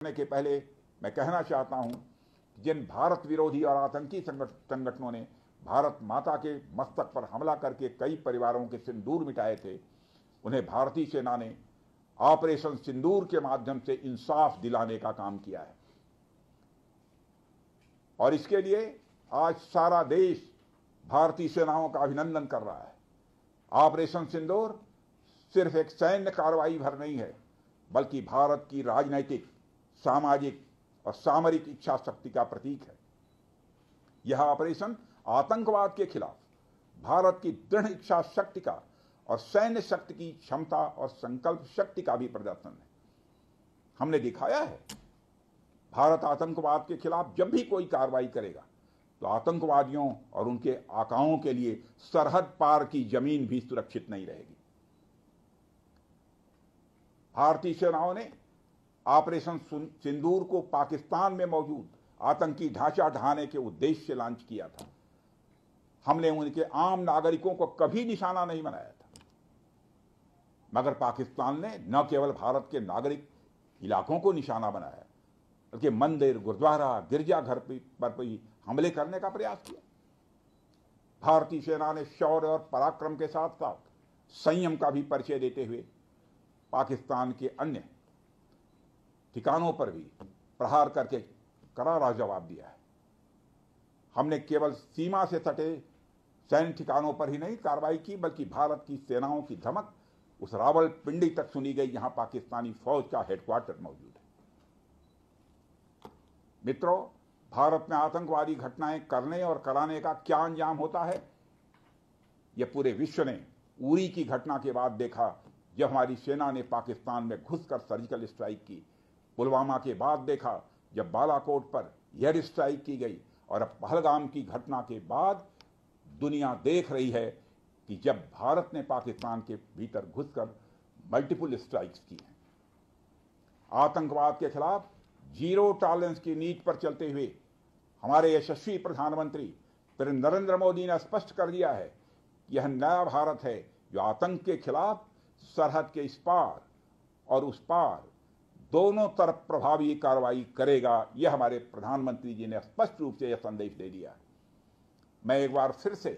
करने के पहले मैं कहना चाहता हूं कि जिन भारत विरोधी और आतंकी संगठनों ने भारत माता के मस्तक पर हमला करके कई परिवारों के सिंदूर मिटाए थे, उन्हें भारतीय सेना ने ऑपरेशन सिंदूर के माध्यम से इंसाफ दिलाने का काम किया है। और इसके लिए आज सारा देश भारतीय सेनाओं का अभिनंदन कर रहा है। ऑपरेशन सिंदूर सिर्फ एक सैन्य कार्रवाई भर नहीं है, बल्कि भारत की राजनैतिक, सामाजिक और सामरिक इच्छा शक्ति का प्रतीक है। यह ऑपरेशन आतंकवाद के खिलाफ भारत की दृढ़ इच्छा शक्ति का और सैन्य शक्ति की क्षमता और संकल्प शक्ति का भी प्रदर्शन है। हमने दिखाया है, भारत आतंकवाद के खिलाफ जब भी कोई कार्रवाई करेगा तो आतंकवादियों और उनके आकाओं के लिए सरहद पार की जमीन भी सुरक्षित नहीं रहेगी। भारतीय सेनाओं ने ऑपरेशन सिंदूर को पाकिस्तान में मौजूद आतंकी ढांचा ढहाने के उद्देश्य से लॉन्च किया था। हमने उनके आम नागरिकों को कभी निशाना नहीं बनाया था, मगर पाकिस्तान ने न केवल भारत के नागरिक इलाकों को निशाना बनाया, बल्कि मंदिर, गुरुद्वारा, गिरजाघर पर भी हमले करने का प्रयास किया। भारतीय सेना ने शौर्य और पराक्रम के साथ साथ संयम का भी परिचय देते हुए पाकिस्तान के अन्य ठिकानों पर भी प्रहार करके करारा जवाब दिया है। हमने केवल सीमा से सटे सैन्य ठिकानों पर ही नहीं कार्रवाई की, बल्कि भारत की सेनाओं की धमक उस रावलपिंडी तक सुनी गई जहां पाकिस्तानी फौज का हेडक्वार्टर मौजूद है। मित्रों, भारत में आतंकवादी घटनाएं करने और कराने का क्या अंजाम होता है, यह पूरे विश्व ने उरी की घटना के बाद देखा, जब हमारी सेना ने पाकिस्तान में घुसकर सर्जिकल स्ट्राइक की। पुलवामा के बाद देखा, जब बालाकोट पर एयर स्ट्राइक की गई, और अब पहलगाम की घटना के बाद दुनिया देख रही है कि जब भारत ने पाकिस्तान के भीतर घुसकर मल्टीपल स्ट्राइक्स की हैं। आतंकवाद के खिलाफ जीरो टॉलरेंस की नीति पर चलते हुए हमारे यशस्वी प्रधानमंत्री श्री नरेंद्र मोदी ने स्पष्ट कर दिया है कि यह नया भारत है जो आतंक के खिलाफ सरहद के इस पार और उस पार दोनों तरफ प्रभावी कार्रवाई करेगा। यह हमारे प्रधानमंत्री जी ने स्पष्ट रूप से यह संदेश दे दिया है। मैं एक बार फिर से